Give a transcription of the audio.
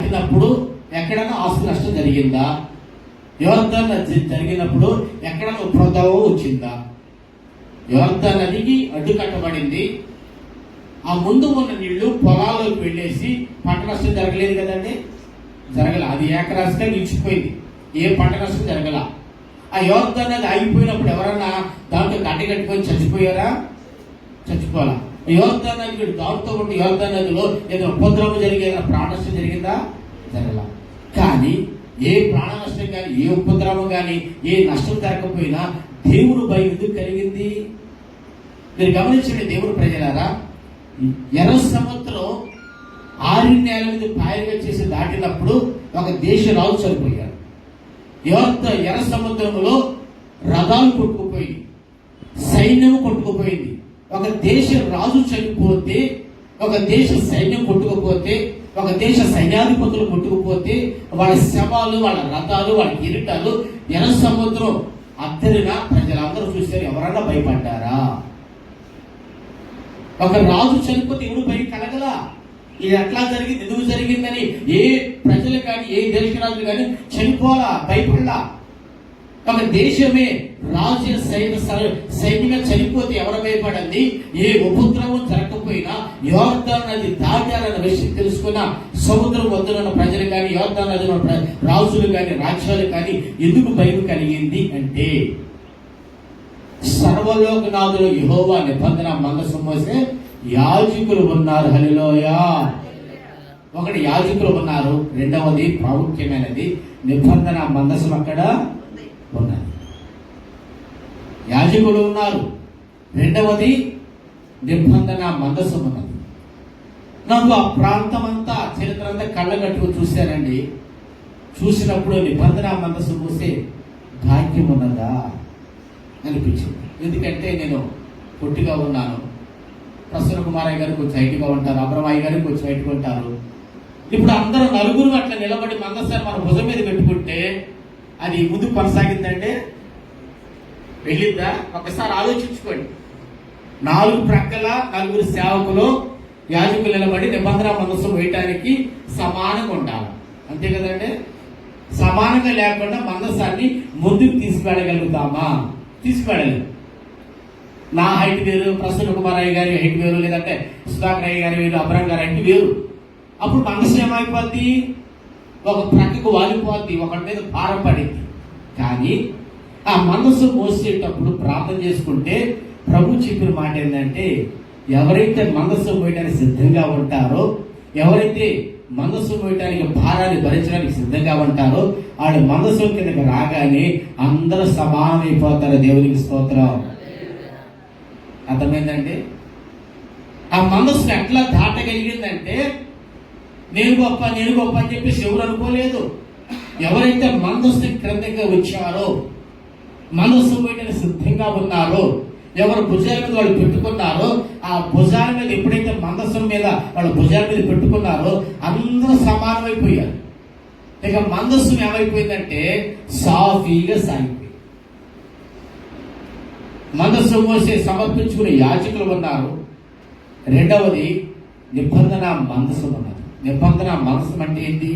దాటినప్పుడు ఎక్కడైనా ఆస్తి నష్టం జరిగిందా? యోర్దాను నది జరిగినప్పుడు ఎక్కడైనా ఉపద్రవం వచ్చిందా? యోర్దాను నదికి అడ్డుకట్టబడింది. ఆ ముందు ఉన్న నీళ్లు పొలాల్లోకి వెళ్ళేసి పంట నష్టం జరగలేదు కదండి, జరగల. అది ఏకరాశిగా నిలిచిపోయింది, ఏ పంట నష్టం జరగల. ఆ యోర్దాను నది ఆగిపోయినప్పుడు ఎవరన్నా దాంట్లో గడ్డి కట్టుకొని చచ్చిపోయారా? చచ్చిపోవాలా. యోర్దాను నది దాటుతూ ఉంటే యోర్దాను నదిలో ఏదో ఉపద్రవం జరిగేదా, ప్రాణ నష్టం జరిగిందా? జరగల. కానీ ఏ ప్రాణ నష్టం కానీ, ఏ ఉపద్రవం కానీ, ఏ నష్టం జరగకపోయినా దేవుడు భయం ఎందుకు కలిగింది? మీరు గమనించండి దేవుడు ప్రజలారా, ఎర్ర సముద్రం 6 నేల మీద పాయలుగా చేసి దాటినప్పుడు ఒక దేశ రాజు చనిపోయాడు. ఎర్ర సముద్రంలో రథాలు కొట్టుకుపోయింది, సైన్యం కొట్టుకుపోయింది. ఒక దేశ రాజు చనిపోతే, ఒక దేశ సైన్యం కొట్టుకుపోతే, ఒక దేశ సైన్యాధిపతులు కొట్టుకుపోతే వాళ్ళ శవాలు, వాళ్ళ రథాలు, వాళ్ళ కిరీటాలు ఎర్ర సముద్రం అద్దరిన ప్రజలందరూ చూశారు. ఎవరన్నా భయపడ్డారా? ఒక రాజు చనిపోతే ఎవడు భయం కలగలా? ఇది ఎట్లా జరిగింది, ఎందుకు జరిగిందని ఏ ప్రజలు కానీ, ఏ దేశ రాజులు కానీ చనిపోలా, భయపడలా. ఒక దేశమే రాజు సైన్యంగా చనిపోతే ఎవరు భయపడింది? ఏ ఉపద్రవం జరగకపోయినా యోర్దాను నది దాటారన్న విషయం తెలుసుకున్న సముద్రం వద్దున ప్రజలు కానీ, యోర్దాను నదిలో రాజులు కానీ, రాజ్యాలు కానీ ఎందుకు భయం కలిగింది అంటే, సర్వలోకనాథుడు యెహోవా నిబంధన మందసం మోసే యాజకులు ఉన్నారు. హల్లెలూయా. ఒకటి యాజకులు ఉన్నారు, రెండవది ప్రాముఖ్యమైనది నిబంధన మందసం అక్కడ ఉన్నది. యాజకులు ఉన్నారు, రెండవది నిబంధన మందసం ఉన్నది. నాకు ఆ ప్రాంతం అంతా, చరిత్ర అంతా కళ్ళగట్టుకు చూశానండి. చూసినప్పుడు నిబంధన మందసం చూస్తే భాగ్యం ఉన్నదా అనిపించింది. ఎందుకంటే నేను పొట్టిగా ఉన్నాను, ప్రసన్న కుమారయ్య గారు కొంచెం హైట్గా ఉంటారు, అబ్రమయ్య గారు కొంచెం హైట్గా ఉంటారు. ఇప్పుడు అందరూ నలుగురు అట్లా నిలబడి మందసాన్ని మన భుజం మీద పెట్టుకుంటే అది ముందుకు కొనసాగిందంటే వెళ్ళిద్దా? ఒకసారి ఆలోచించుకోండి. 4 ప్రక్కల 4 సేవకులు, యాజకులు నిలబడి నిబంధన మందసం వేయటానికి సమానంగా ఉండాలి, అంతే కదండి? సమానంగా లేకుండా మందసాన్ని ముందుకు తీసుకెళ్ళగలుగుతామా? తీసుకెళ్ళలేదు. నా హైట్ వేరు, ప్రసన్న కుమారయ్య గారి హైట్ వేరు, లేదంటే సుధాకర్ అయ్య గారి వేరు, అబ్రహం గారి హైట్ వేరు. అప్పుడు మనసు ఏమైపోద్ది? ఒక ప్రక్కకు వాలిపోద్ది, ఒకటి మీద భారం పడింది. కానీ ఆ మనసు మోసేటప్పుడు ప్రార్థన చేసుకుంటే ప్రభు చెప్పిన మాట ఏంటంటే, ఎవరైతే మనసు పోయడానికి సిద్ధంగా ఉంటారో, ఎవరైతే మనసు పోయటానికి భారాన్ని భరించడానికి సిద్ధంగా ఉంటారో, ఆడు మనసు కిందకి రాగానే అందరూ సమానమైపోతారు. దేవునికి స్తోత్రం. అర్థమైందండి? ఆ మనస్సును ఎట్లా దాటగలిగిందంటే, నేను గొప్ప అని చెప్పేసి ఎవరు అనుకోలేదు. ఎవరైతే మనస్సు క్రిందగా వచ్చారో, మనస్సు పోయిన సిద్ధంగా ఉన్నారో, ఎవరు భుజాల మీద వాళ్ళు పెట్టుకున్నారో, ఆ భుజాల మీద ఎప్పుడైతే మనస్సు మీద వాళ్ళు భుజాల మీద పెట్టుకున్నారో అందరూ సమానమైపోయారు. ఇక మనస్సు ఏమైపోయిందంటే సాఫీగా సాగిపోయింది. మనస్సు మోసే సమర్పించుకునే యాజకులు ఉన్నారు, రెండవది నిబంధన మందసం ఉన్నది. నిబంధన మందసం అంటే ఏంటి?